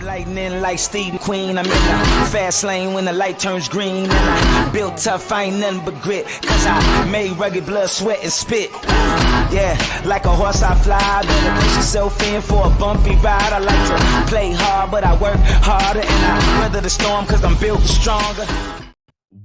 Lightning like Steve Queen, I'm in the fast lane when the light turns green. And I built tough, I ain't nothing but grit, cause I made rugged blood, sweat, and spit. Yeah, like a horse I fly, better push yourself in for a bumpy ride. I like to play hard, but I work harder, and I weather the storm cause I'm built stronger.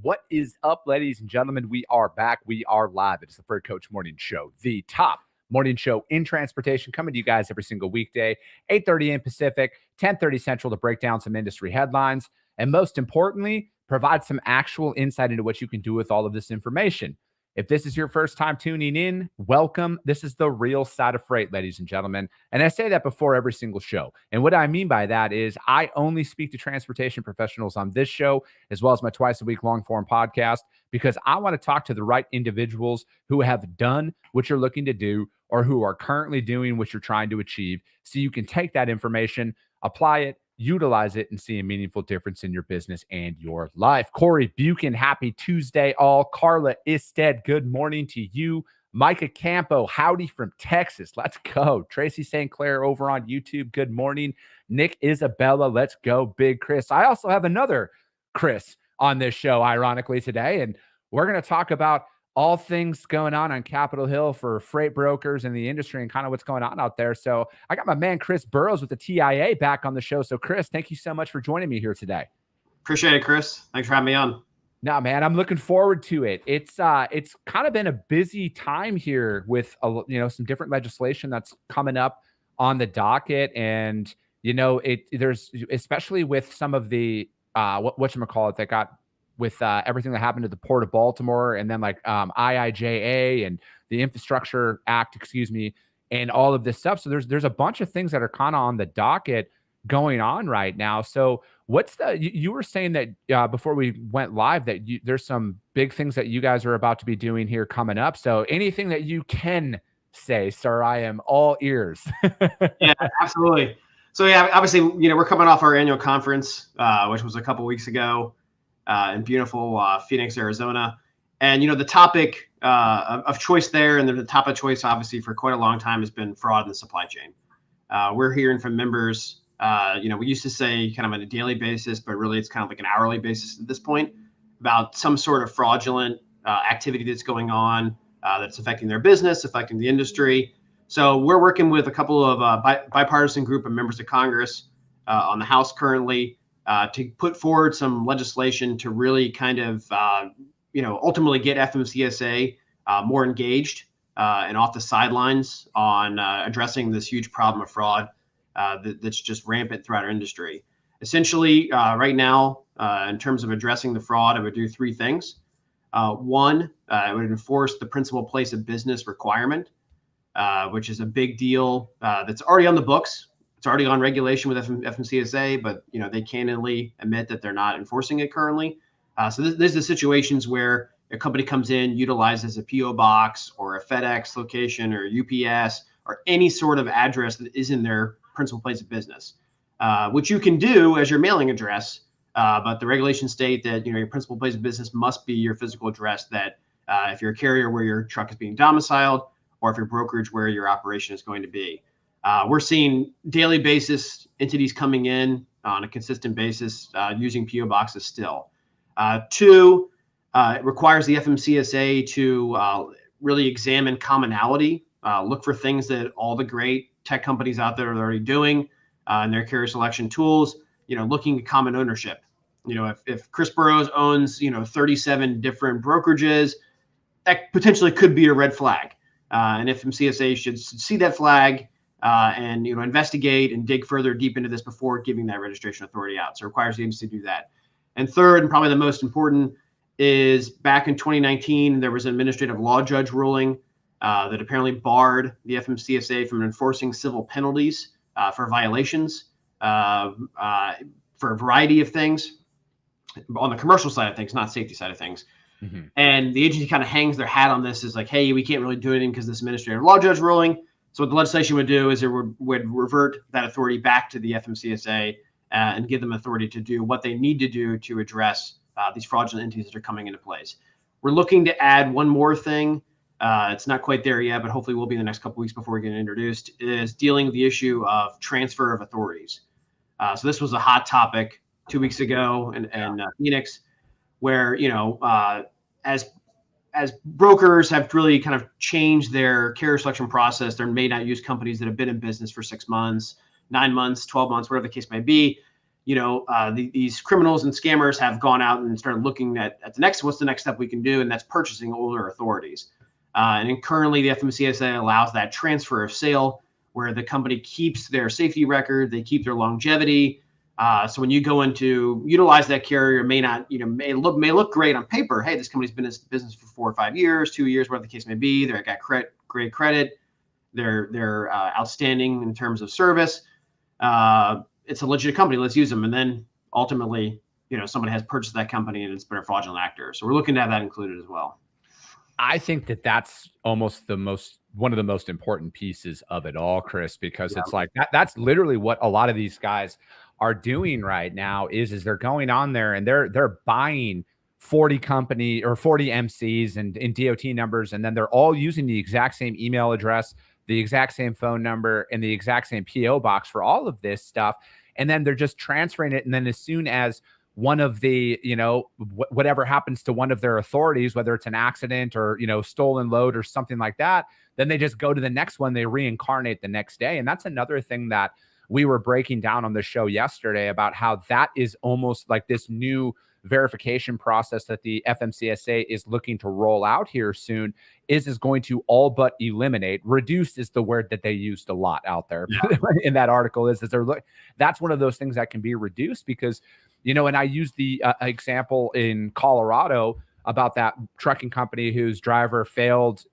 What is up, ladies and gentlemen? We are back. We are live. It's the Freight Coach Morning Show, the top morning show in transportation, coming to you guys every single weekday, 8:30 a.m. Pacific, 10:30 Central, to break down some industry headlines, and most importantly, provide some actual insight into what you can do with all of this information. If this is your first time tuning in, welcome. This is the real side of freight, ladies and gentlemen. And I say that before every single show. And what I mean by that is I only speak to transportation professionals on this show, as well as my twice-a-week long-form podcast, because I want to talk to the right individuals who have done what you're looking to do or who are currently doing what you're trying to achieve, so you can take that information, apply it, utilize it, and see a meaningful difference in your business and your life. Corey Buchan, happy Tuesday all. Carla Isted, good morning to you. Micah Campo, howdy from Texas. Let's go. Tracy St. Clair over on YouTube, good morning. Nick Isabella, let's go. Big Chris. I also have another Chris on this show, ironically, today, and we're going to talk about all things going on Capitol Hill for freight brokers in the industry and kind of what's going on out there. So I got my man, Chris Burrows with the TIA, back on the show. So Chris, thank you so much for joining me here today. Appreciate it, Chris. Thanks for having me on. No, man, I'm looking forward to it. It's kind of been a busy time here with some different legislation that's coming up on the docket, and there's especially with some of the whatchamacallit that got with everything that happened to the Port of Baltimore, and then IIJA and the Infrastructure Act, and all of this stuff. So there's a bunch of things that are kind of on the docket going on right now. So you were saying that before we went live that there's some big things that you guys are about to be doing here coming up. So anything that you can say, sir, I am all ears. Yeah, absolutely. So yeah, obviously, we're coming off our annual conference, which was a couple weeks ago. In beautiful Phoenix, Arizona. And, the topic of choice there, and the top of choice, obviously, for quite a long time has been fraud in the supply chain. We're hearing from members, we used to say kind of on a daily basis, but really it's kind of like an hourly basis at this point, about some sort of fraudulent activity that's going on that's affecting their business, affecting the industry. So we're working with a couple of bipartisan group of members of Congress on the House currently, to put forward some legislation to really kind of, ultimately get FMCSA more engaged and off the sidelines on addressing this huge problem of fraud that's just rampant throughout our industry. Essentially, right now, in terms of addressing the fraud, I would do three things. One, I would enforce the principal place of business requirement, which is a big deal that's already on the books. It's already on regulation with FMCSA, but they candidly admit that they're not enforcing it currently. So there's the situations where a company comes in, utilizes a PO box or a FedEx location or UPS or any sort of address that is in their principal place of business, which you can do as your mailing address. But the regulations state that your principal place of business must be your physical address. That if you're a carrier, where your truck is being domiciled, or if you're brokerage, where your operation is going to be. We're seeing daily basis entities coming in on a consistent basis using PO boxes still. Two, it requires the FMCSA to really examine commonality, look for things that all the great tech companies out there are already doing in their carrier selection tools, looking at common ownership. If Chris Burrows owns, 37 different brokerages, that potentially could be a red flag. And FMCSA should see that flag and investigate and dig further deep into this before giving that registration authority out. So it requires the agency to do that. And third, and probably the most important, is back in 2019, there was an administrative law judge ruling that apparently barred the FMCSA from enforcing civil penalties for violations for a variety of things on the commercial side of things, not safety side of things. Mm-hmm. And the agency kind of hangs their hat on this, is like, hey, we can't really do anything because this administrative law judge ruling. So what the legislation would do is it would revert that authority back to the FMCSA and give them authority to do what they need to do to address these fraudulent entities that are coming into place. We're looking to add one more thing. It's not quite there yet, but hopefully will be in the next couple of weeks before we get introduced, is dealing with the issue of transfer of authorities. So this was a hot topic 2 weeks ago in Phoenix, where, as brokers have really kind of changed their carrier selection process, they may not use companies that have been in business for 6 months, 9 months, 12 months, whatever the case may be. These criminals and scammers have gone out and started looking at what's the next step we can do, and that's purchasing older authorities. And currently, the FMCSA allows that transfer of sale, where the company keeps their safety record, they keep their longevity. So when you go in to utilize that carrier, may look great on paper. Hey, this company's been in business for 4 or 5 years, 2 years, whatever the case may be. They've got great credit. They're outstanding in terms of service. It's a legit company. Let's use them. And then ultimately, somebody has purchased that company and it's been a fraudulent actor. So we're looking to have that included as well. I think that that's almost one of the most important pieces of it all, Chris, because it's like that's literally what a lot of these guys are doing right now is they're going on there and they're buying 40 company or 40 MCs and DOT numbers, and then they're all using the exact same email address, the exact same phone number, and the exact same PO box for all of this stuff. And then they're just transferring it. And then as soon as one of the, whatever happens to one of their authorities, whether it's an accident or, stolen load or something like that, then they just go to the next one, they reincarnate the next day. And that's another thing that we were breaking down on the show yesterday about how that is almost like this new verification process that the FMCSA is looking to roll out here soon is going to all but eliminate. Reduce is the word that they used a lot out there in that article is that's one of those things that can be reduced because, and I used the example in Colorado about that trucking company whose driver failed,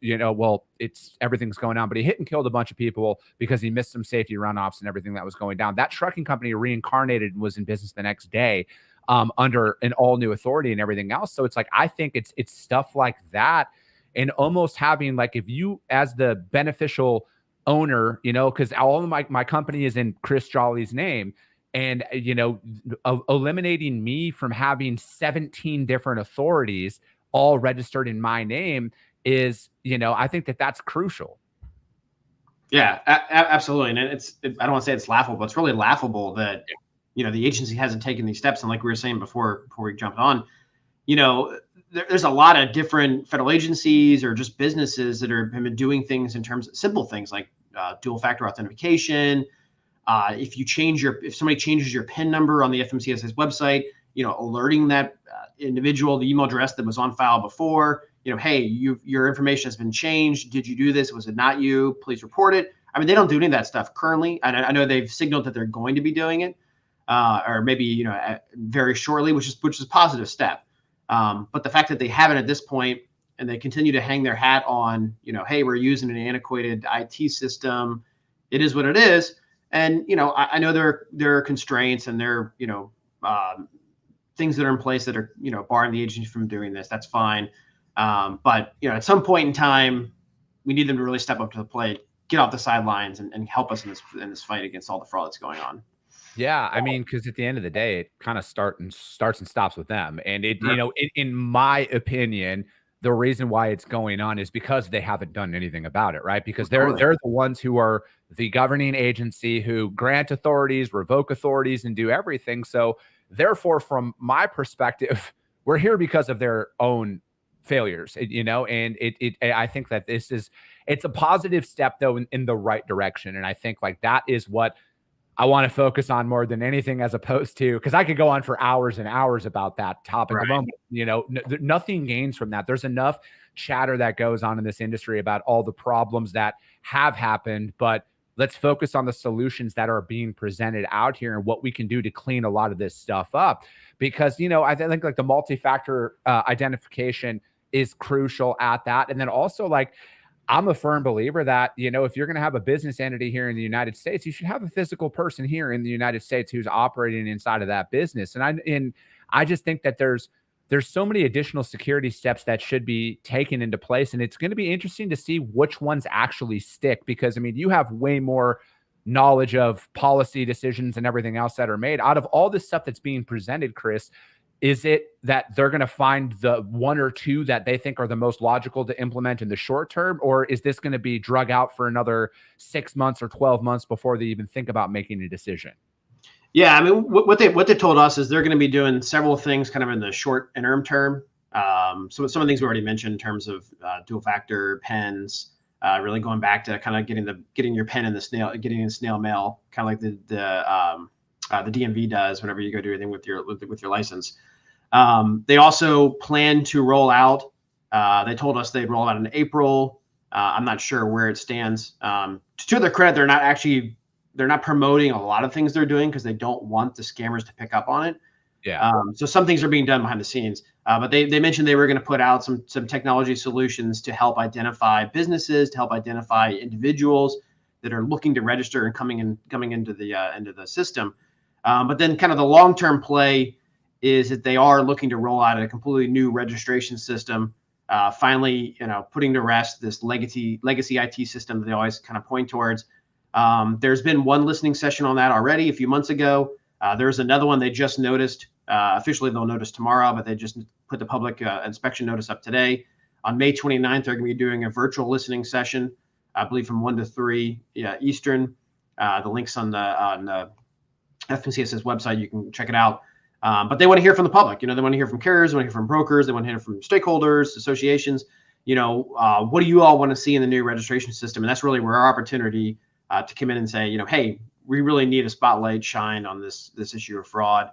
everything's going on, but he hit and killed a bunch of people because he missed some safety runoffs and everything that was going down. That trucking company reincarnated and was in business the next day under an all new authority and everything else. So it's like, I think it's stuff like that. And almost having like, if you as the beneficial owner, because all of my company is in Chris Jolly's name, and, eliminating me from having 17 different authorities all registered in my name is, I think that's crucial. Yeah, absolutely. And I don't want to say it's laughable, but it's really laughable that, the agency hasn't taken these steps. And like we were saying before we jumped on, there's a lot of different federal agencies or just businesses that have been doing things in terms of simple things like dual factor authentication. If somebody changes your PIN number on the FMCSA's website, alerting that individual, the email address that was on file before, hey, your information has been changed. Did you do this? Was it not you? Please report it. I mean, they don't do any of that stuff currently. I know they've signaled that they're going to be doing it, or maybe very shortly, which is a positive step. But the fact that they haven't at this point, and they continue to hang their hat on, hey, we're using an antiquated IT system. It is what it is. And, I know there are constraints and there are, things that are in place that are, barring the agency from doing this. That's fine. But, at some point in time, we need them to really step up to the plate, get off the sidelines and help us in this fight against all the fraud that's going on. Yeah, I mean, because at the end of the day, it kind of starts and stops with them. And in my opinion, the reason why it's going on is because they haven't done anything about it, right? Because they're the ones who are the governing agency who grant authorities, revoke authorities, and do everything. So therefore, from my perspective, we're here because of their own failures, and I think that it's a positive step though in the right direction. And I think like that is what I want to focus on more than anything, as opposed to, because I could go on for hours and hours about that topic alone. Nothing gains from that. There's enough chatter that goes on in this industry about all the problems that have happened, but let's focus on the solutions that are being presented out here and what we can do to clean a lot of this stuff up. Because, I think like the multi-factor identification is crucial at that. And then also like, I'm a firm believer that, if you're going to have a business entity here in the United States, you should have a physical person here in the United States who's operating inside of that business. And I just think that there's so many additional security steps that should be taken into place. And it's going to be interesting to see which ones actually stick, because I mean, you have way more knowledge of policy decisions and everything else that are made out of all this stuff that's being presented, Chris. Is it that they're going to find the one or two that they think are the most logical to implement in the short term? Or is this going to be drug out for another 6 months or 12 months before they even think about making a decision? Yeah, I mean, what they told us is they're going to be doing several things kind of in the short interim term. Some of the things we already mentioned in terms of dual factor pens, really going back to kind of getting your pen in the snail mail, kind of like the DMV does whenever you go do anything with your license. They also plan to roll out. They told us they'd roll out in April. I'm not sure where it stands. To their credit, they're not promoting a lot of things they're doing because they don't want the scammers to pick up on it. Yeah. So some things are being done behind the scenes. But they mentioned they were going to put out some technology solutions to help identify businesses, to help identify individuals that are looking to register and coming into the system. But then kind of the long-term play is that they are looking to roll out a completely new registration system. Finally, putting to rest this legacy IT system that they always kind of point towards. There's been one listening session on that already a few months ago. There's another one they just noticed. Officially, they'll notice tomorrow, but they just put the public inspection notice up today. On May 29th, they're going to be doing a virtual listening session, I believe from 1 to 3 Eastern. The link's on the FMCSS website. You can check it out. But they want to hear from the public. They want to hear from carriers, they want to hear from brokers, they want to hear from stakeholders, associations. What do you all want to see in the new registration system? And that's really where our opportunity to come in and say, hey, we really need a spotlight shine on this issue of fraud,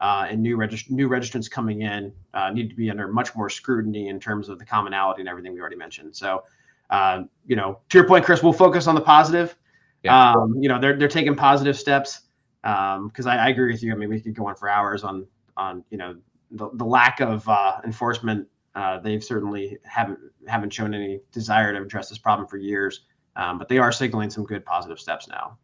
and new registrants coming in need to be under much more scrutiny in terms of the commonality and everything we already mentioned. So, to your point, Chris, we'll focus on the positive. Yeah. They're taking positive steps. Because I agree with you. I mean, we could go on for hours on the lack of enforcement. They've certainly haven't shown any desire to address this problem for years. But they are signaling some good positive steps now.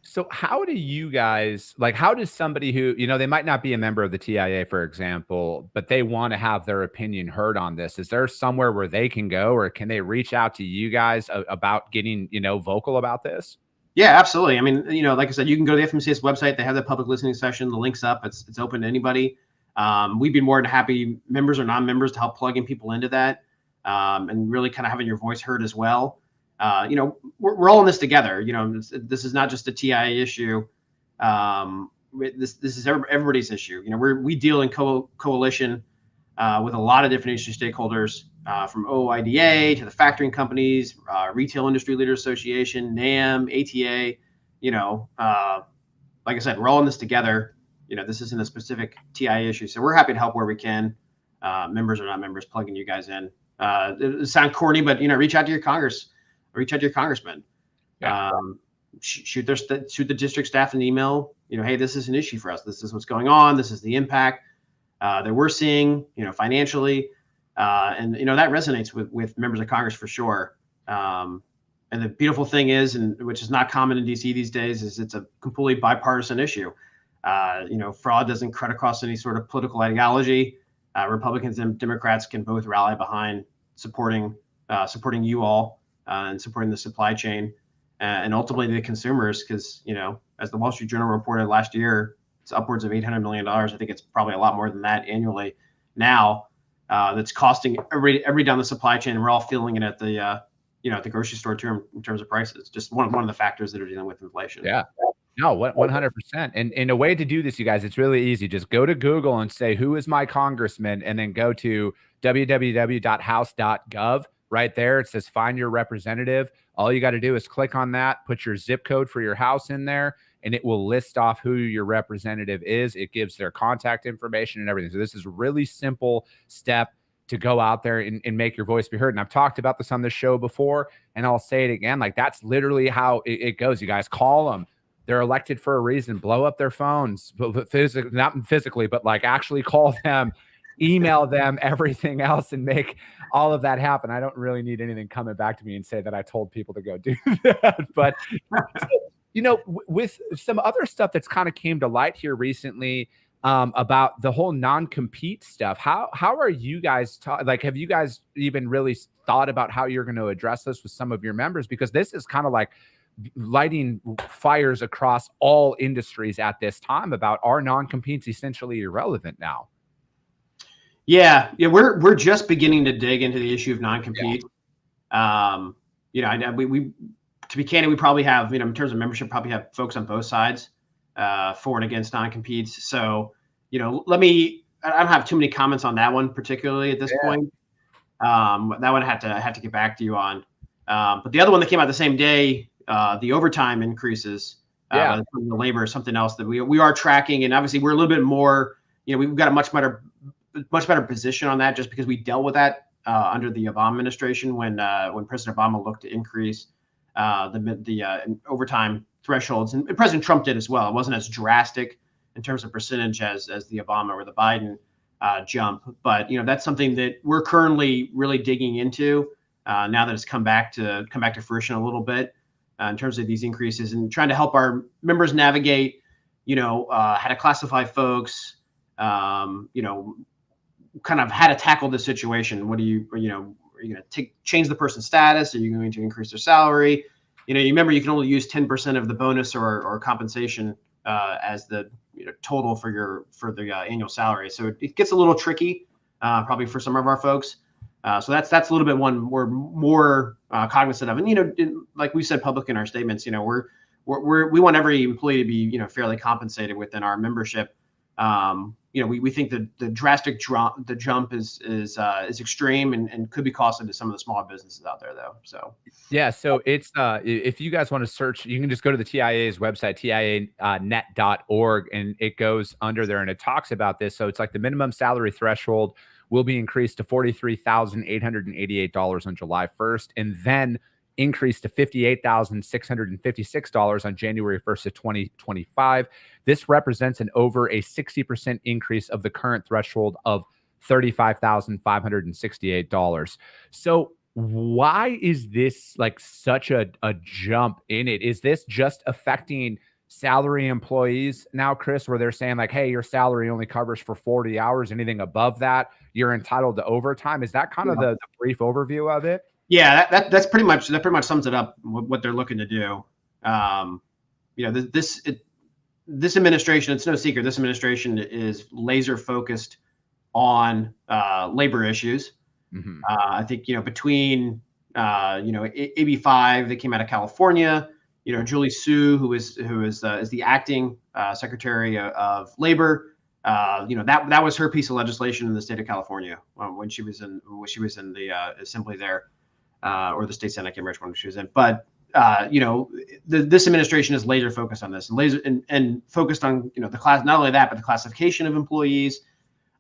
So how do you guys, how does somebody who, they might not be a member of the TIA, for example, but they want to have their opinion heard on this? Is there somewhere where they can go, or can they reach out to you guys about getting, vocal about this? Yeah, absolutely. I mean, like I said, you can go to the FMCS website. They have the public listening session. The link's up. It's open to anybody. We'd be more than happy, members or non-members, to help plug in people into that, and really kind of having your voice heard as well. We're all in this together. This is not just a TIA issue. This is everybody's issue. We deal in coalition with a lot of different industry stakeholders, from OIDA to the factoring companies, Retail Industry Leaders Association, NAM, ATA. Like I said, we're all in this together. This isn't a specific TIA issue, so we're happy to help where we can. Members or not members, plugging you guys in. It sounds corny, but reach out to your reach out to your congressman. Yeah. Shoot the district staff an email. Hey, this is an issue for us. This is what's going on. This is the impact that we're seeing, financially. And that resonates with members of Congress for sure. And the beautiful thing is, and which is not common in DC these days, is it's a completely bipartisan issue. Fraud doesn't cut across any sort of political ideology. Republicans and Democrats can both rally behind supporting you all and supporting the supply chain, and ultimately the consumers, because as the Wall Street Journal reported last year, it's upwards of $800 million. I think it's probably a lot more than that annually now. That's costing every down the supply chain, and we're all feeling it at the at the grocery store too, in terms of prices. Just one of the factors that are dealing with inflation. Yeah. No, 100%. And a way to do this, you guys, it's really easy. Just go to Google and say, who is my congressman? And then go to www.house.gov. Right there, it says find your representative. All you got to do is click on that, put your zip code for your house in there, and it will list off who your representative is. It gives their contact information and everything. So this is a really simple step to go out there and make your voice be heard. And I've talked about this on the show before, and I'll say it again. That's literally how it goes. You guys call them. They're elected for a reason. Blow up their phones, but not physically, but actually call them, email them, everything else, and make all of that happen. I don't really need anything coming back to me and say that I told people to go do that. But, with some other stuff that's kind of came to light here recently, about the whole non-compete stuff, how are you guys, have you guys even really thought about how you're going to address this with some of your members? Because this is kind of lighting fires across all industries at this time about our non-competes essentially irrelevant now. Yeah, we're just beginning to dig into the issue of non-compete. Yeah. We to be candid, we probably have, in terms of membership, probably have folks on both sides. for and against non-competes. So, I don't have too many comments on that one particularly at this point. That one I have to get back to you on. But the other one that came out the same day, the overtime increases, the labor is something else that we are tracking. And obviously we're a little bit more, we've got a much better position on that just because we dealt with that under the Obama administration when President Obama looked to increase the overtime thresholds, and President Trump did as well. It wasn't as drastic in terms of percentage as the Obama or the Biden jump, but that's something that we're currently really digging into now that it's come back to fruition a little bit in terms of these increases, and trying to help our members navigate, how to classify folks, kind of how to tackle the situation. What are you going to change the person's status? Are you going to increase their salary? You remember you can only use 10% of the bonus or compensation as the total for the annual salary. So it gets a little tricky, probably for some of our folks. So that's a little bit one we're more cognizant of. And like we said public in our statements, we want every employee to be fairly compensated within our membership. We think that the drastic jump is extreme and could be costly to some of the smaller businesses out there, though. So yeah, so it's if you guys want to search, you can just go to the TIA's website, TIAnet.org, and it goes under there and it talks about this. So it's like the minimum salary threshold will be increased to $43,888 on July 1st, and then increased to $58,656 on January 1st of 2025. This represents an over a 60% increase of the current threshold of $35,568. So why is this like such a jump in it? Is this just affecting salary employees now, Chris, where they're saying like, hey, your salary only covers for 40 hours. Anything above that, you're entitled to overtime? Is that kind of the brief overview of it? Yeah, that pretty much sums it up, what they're looking to do. This administration, it's no secret, this administration is laser focused on labor issues. Mm-hmm. I think between AB5 that came out of California, Julie Su, who is the acting Secretary of Labor, that was her piece of legislation in the state of California when she was in the assembly there. Or the state senate, I can't remember which one she was in, but this administration is laser focused on this, and focused on the class. Not only that, but the classification of employees.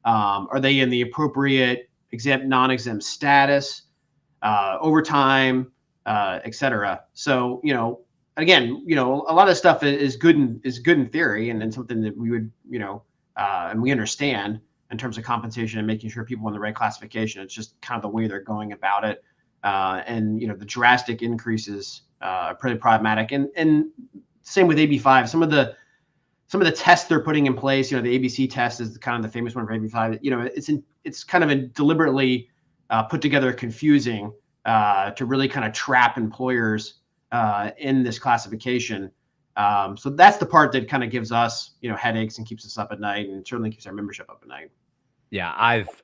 Are they in the appropriate exempt, non-exempt status, overtime, et cetera? So again, a lot of stuff is good in theory, and something that we would and we understand in terms of compensation and making sure people in the right classification. It's just kind of the way they're going about it. And the drastic increases are pretty problematic, and same with AB5. Some of the tests they're putting in place, the ABC test is kind of the famous one for AB5. It's kind of deliberately put together confusing to really kind of trap employers in this classification. So that's the part that kind of gives us headaches and keeps us up at night, and certainly keeps our membership up at night. Yeah,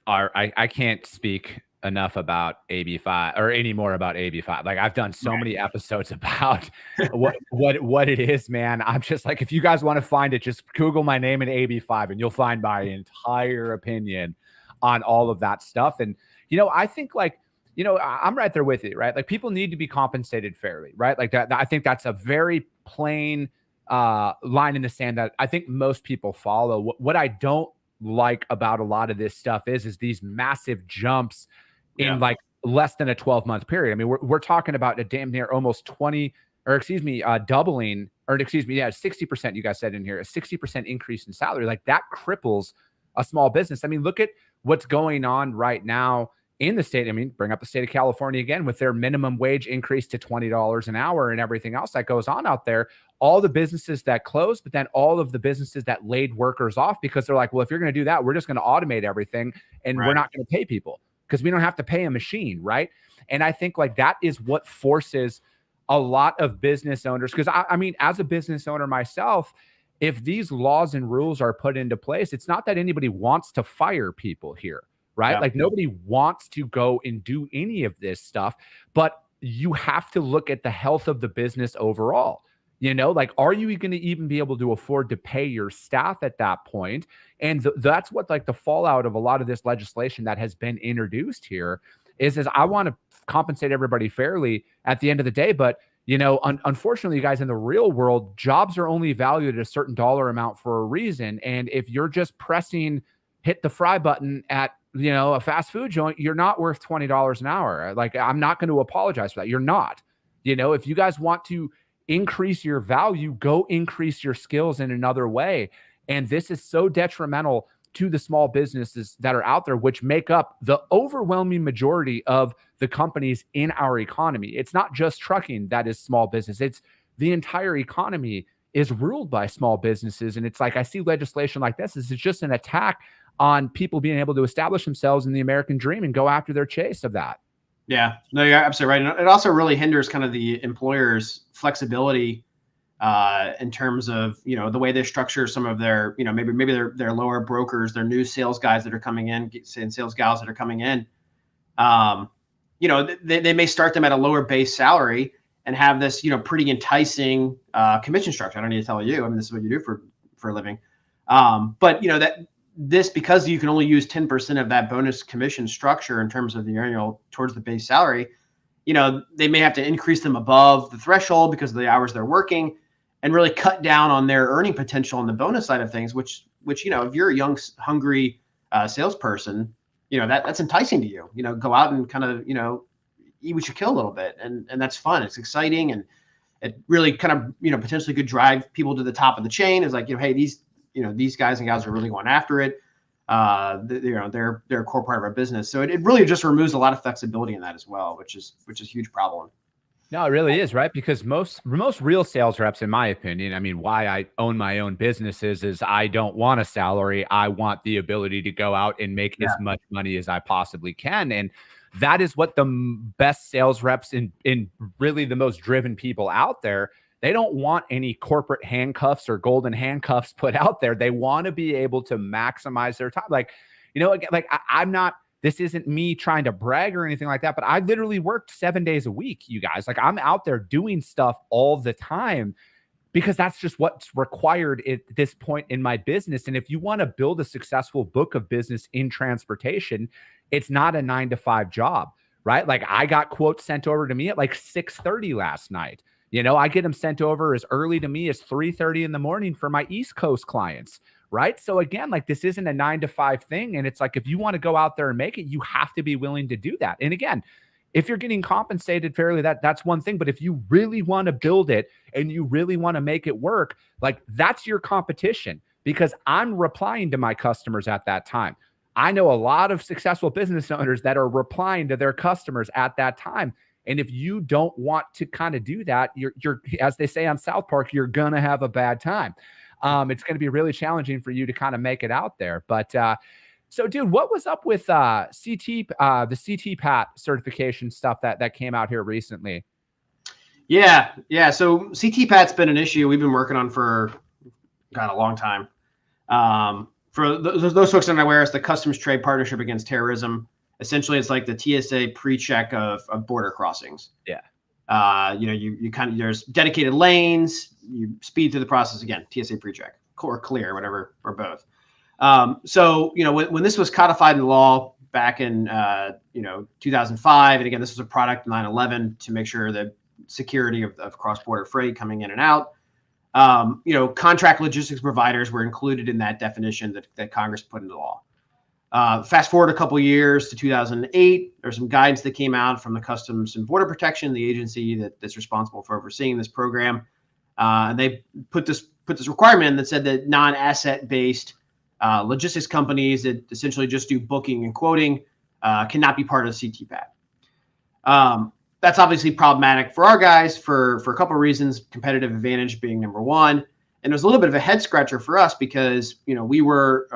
I can't speak enough about AB5 or any more about AB5. Like I've done so many episodes about what it is, man. I'm just like, if you guys want to find it, just Google my name and AB5 and you'll find my entire opinion on all of that stuff. And, I think like, I'm right there with you, right? Like people need to be compensated fairly, right? Like that. I think that's a very plain line in the sand that I think most people follow. What I don't like about a lot of this stuff is these massive jumps in like less than a 12-month period. I mean, we're talking about a damn near almost doubling, or 60%, you guys said in here, a 60% increase in salary. Like that cripples a small business. I mean, look at what's going on right now in the state. I mean, bring up the state of California again with their minimum wage increase to $20 an hour and everything else that goes on out there. All the businesses that closed, but then all of the businesses that laid workers off because they're like, well, if you're going to do that, we're just going to automate everything and we're not going to pay people because we don't have to pay a machine, right? And I think like that is what forces a lot of business owners, because I mean, as a business owner myself, if these laws and rules are put into place, it's not that anybody wants to fire people here, right? Yeah. Like nobody wants to go and do any of this stuff, but you have to look at the health of the business overall. Like, are you going to even be able to afford to pay your staff at that point? And that's what like the fallout of a lot of this legislation that has been introduced here is I want to compensate everybody fairly at the end of the day. But, unfortunately, you guys, in the real world, jobs are only valued at a certain dollar amount for a reason. And if you're just pressing hit the fry button at, a fast food joint, you're not worth $20 an hour. Like, I'm not going to apologize for that. You're not. If you guys want to increase your value, go increase your skills in another way. And this is so detrimental to the small businesses that are out there, which make up the overwhelming majority of the companies in our economy. It's not just trucking that is small business. It's the entire economy is ruled by small businesses. And it's like, I see legislation like this. This is just an attack on people being able to establish themselves in the American dream and go after their chase of that. Yeah, no, you're absolutely right. And it also really hinders kind of the employer's flexibility in terms of, the way they structure some of their, maybe their lower brokers, their new sales guys that are coming in, and sales gals that are coming in. They may start them at a lower base salary and have this, pretty enticing commission structure. I don't need to tell you. I mean, this is what you do for a living. But because you can only use 10% of that bonus commission structure in terms of the annual towards the base salary, they may have to increase them above the threshold because of the hours they're working and really cut down on their earning potential on the bonus side of things, which, if you're a young, hungry salesperson, that's enticing to you, go out and kind of, eat what you kill a little bit. And that's fun. It's exciting. And it really kind of, potentially could drive people to the top of the chain. Is like, hey, these guys and gals are really going after it. They're a core part of our business. So it really just removes a lot of flexibility in that as well, which is a huge problem. No, it really is, right? Because most real sales reps, in my opinion, I mean, why I own my own businesses is I don't want a salary. I want the ability to go out and make as much money as I possibly can. And that is what the best sales reps and really the most driven people out there, they don't want any corporate handcuffs or golden handcuffs put out there. They want to be able to maximize their time. Like, again, like I'm not, this isn't me trying to brag or anything like that, but I literally worked 7 days a week, you guys. Like, I'm out there doing stuff all the time because that's just what's required at this point in my business. And if you want to build a successful book of business in transportation, it's not a 9-to-5 job, right? Like, I got quotes sent over to me at like 6:30 last night. I get them sent over as early to me as 3:30 in the morning for my East Coast clients, right? So again, like, this isn't a 9-to-5 thing. And it's like, if you want to go out there and make it, you have to be willing to do that. And again, if you're getting compensated fairly, that's one thing. But if you really want to build it and you really want to make it work, like, that's your competition, because I'm replying to my customers at that time. I know a lot of successful business owners that are replying to their customers at that time. And if you don't want to kind of do that, you're, as they say on South Park, you're going to have a bad time. It's going to be really challenging for you to kind of make it out there. But so, dude, what was up with the CT PAT certification stuff that came out here recently? Yeah. So CT PAT's been an issue we've been working on for a long time. For those folks that aren't aware, it's the Customs Trade Partnership Against Terrorism. Essentially, it's like the TSA pre-check of border crossings. Yeah. You kind of, there's dedicated lanes, you speed through the process again, TSA pre-check or clear, whatever, or both. So, when this was codified in law back in, 2005, and again, this was a product 9/11 to make sure that security of cross-border freight coming in and out, contract logistics providers were included in that definition that Congress put into law. Fast forward a couple of years to 2008, there's some guidance that came out from the Customs and Border Protection, the agency that's responsible for overseeing this program. And they put this requirement that said that non-asset-based logistics companies that essentially just do booking and quoting cannot be part of CTPAT. That's obviously problematic for our guys for a couple of reasons, competitive advantage being number one. And it was a little bit of a head scratcher for us because, we were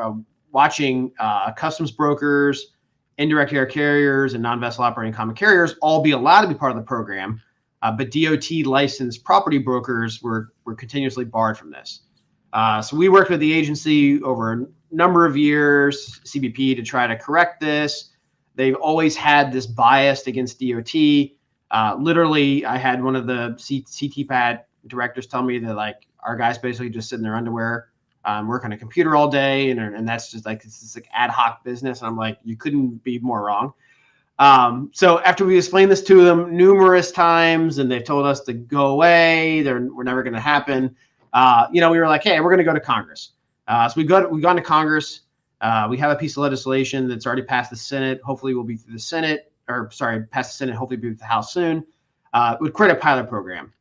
watching customs brokers, indirect air carriers, and non-vessel operating common carriers all be allowed to be part of the program. But DOT licensed property brokers were continuously barred from this. So we worked with the agency over a number of years, CBP, to try to correct this. They've always had this bias against DOT. Literally, I had one of the CTPAT directors tell me that like our guys basically just sit in their underwear, work on a computer all day, and that's just like it's like ad hoc business. And I'm like, you couldn't be more wrong. So after we explained this to them numerous times, and they've told us to go away, we're never going to happen. We were like, hey, we're going to go to Congress. So we've gone to Congress. We have a piece of legislation that's already passed the Senate. Hopefully, we'll be through the Senate, past the Senate. Hopefully, be with the House soon. It would create a pilot program.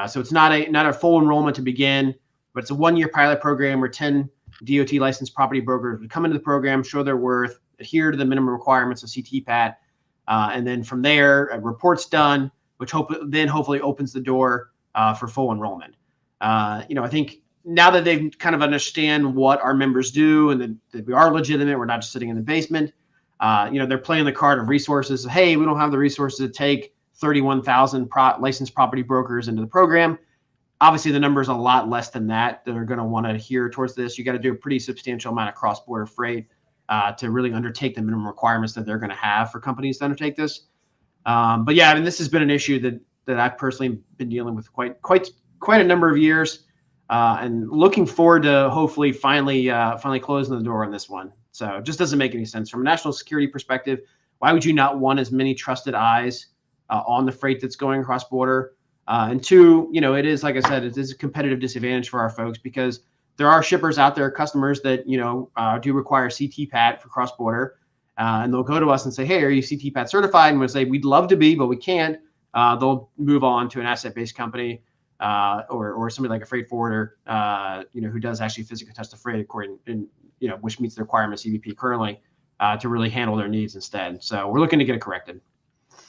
So it's not a full enrollment to begin, but it's a 1-year pilot program where 10 DOT licensed property brokers would come into the program, show their worth, adhere to the minimum requirements of CTPAT. And then from there, a report's done, which hopefully opens the door for full enrollment. I think now that they kind of understand what our members do and that we are legitimate, we're not just sitting in the basement. They're playing the card of resources. Hey, we don't have the resources to take 31,000 licensed property brokers into the program. Obviously, the number is a lot less than that are going to want to adhere towards this. You got to do a pretty substantial amount of cross-border freight to really undertake the minimum requirements that they're going to have for companies to undertake this. But yeah, I mean, this has been an issue that I've personally been dealing with quite a number of years, and looking forward to hopefully finally closing the door on this one. So it just doesn't make any sense from a national security perspective. Why would you not want as many trusted eyes on the freight that's going across border? And two, it is, like I said, it is a competitive disadvantage for our folks because there are shippers out there, customers that, do require CTPAT for cross border. And they'll go to us and say, hey, are you CTPAT certified? And we'll say, we'd love to be, but we can't. They'll move on to an asset-based company or somebody like a freight forwarder, who does actually physically touch the freight which meets the requirements CBP currently to really handle their needs instead. So we're looking to get it corrected.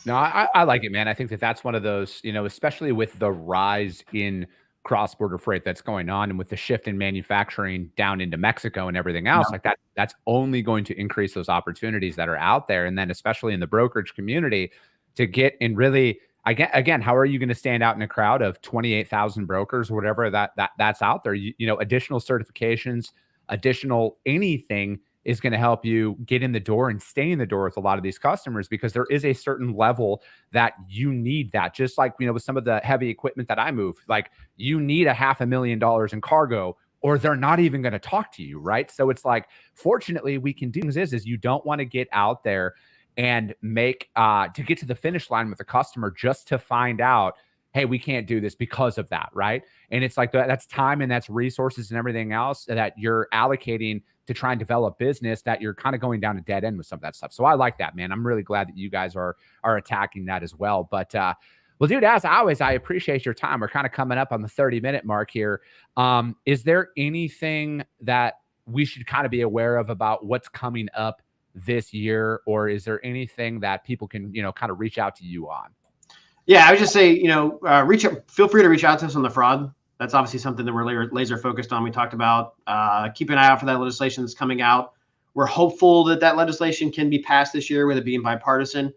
No, I like it, man. I think that's one of those, especially with the rise in cross-border freight that's going on and with the shift in manufacturing down into Mexico and everything else, like that's only going to increase those opportunities that are out there. And then especially in the brokerage community to get in really, again, how are you going to stand out in a crowd of 28,000 brokers or whatever that's out there? Additional certifications, additional anything is going to help you get in the door and stay in the door with a lot of these customers because there is a certain level that you need that. Just like, with some of the heavy equipment that I move, like you need $500,000 in cargo or they're not even going to talk to you. Right. So it's like, fortunately we can do things is you don't want to get out there and make to get to the finish line with a customer just to find out, hey, we can't do this because of that. Right. And it's like that's time and that's resources and everything else that you're allocating to try and develop business that you're kind of going down a dead end with some of that stuff. So I like that, man. I'm really glad that you guys are attacking that as well. But well, dude, as always, I appreciate your time. We're kind of coming up on the 30-minute mark here. Is there anything that we should kind of be aware of about what's coming up this year? Or is there anything that people can, kind of reach out to you on? Yeah, I would just say, feel free to reach out to us on the fraud. That's obviously something that we're laser focused on. We talked about keep an eye out for that legislation that's coming out. We're hopeful that legislation can be passed this year with it being bipartisan.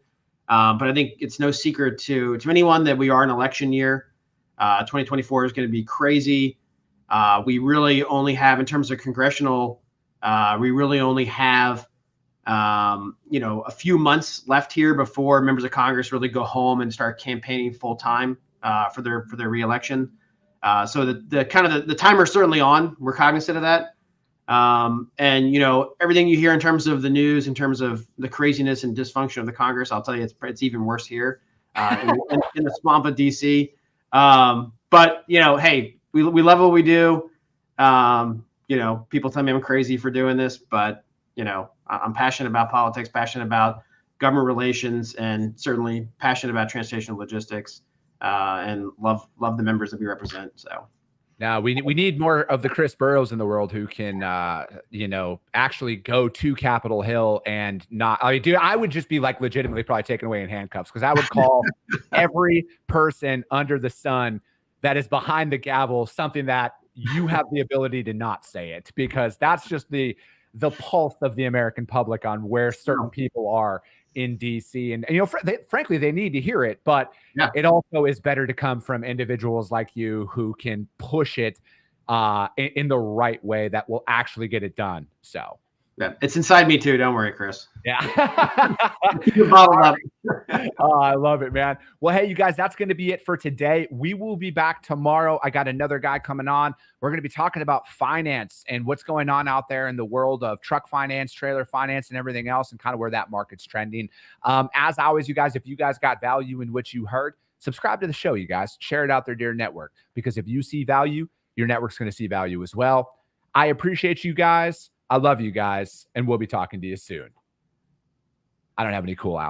But I think it's no secret to anyone that we are an election year. 2024 is going to be crazy. We really only have, in terms of congressional, we really only have, a few months left here before members of Congress really go home and start campaigning full time for their reelection. So the timer's certainly on. We're cognizant of that. And everything you hear in terms of the news, in terms of the craziness and dysfunction of the Congress, I'll tell you, it's even worse here in the swamp of DC. But hey, we love what we do. People tell me I'm crazy for doing this, but I'm passionate about politics, passionate about government relations, and certainly passionate about transportation logistics. And love the members that we represent. So now we need more of the Chris Burrows in the world who can, actually go to Capitol Hill and not. I would just be like legitimately probably taken away in handcuffs because I would call every person under the sun that is behind the gavel something that you have the ability to not say it because that's just the pulse of the American public on where certain people are in DC. And frankly, they need to hear it, but it also is better to come from individuals like you who can push it in the right way that will actually get it done. So Yeah, it's inside me too. Don't worry, Chris. Yeah. Keep it bottled up. Oh, I love it, man. Well, hey, you guys, that's going to be it for today. We will be back tomorrow. I got another guy coming on. We're going to be talking about finance and what's going on out there in the world of truck finance, trailer finance, and everything else, and kind of where that market's trending. As always, you guys, if you guys got value in what you heard, subscribe to the show, you guys. Share it out there to your network, because if you see value, your network's going to see value as well. I appreciate you guys. I love you guys, and we'll be talking to you soon. I don't have any cool out.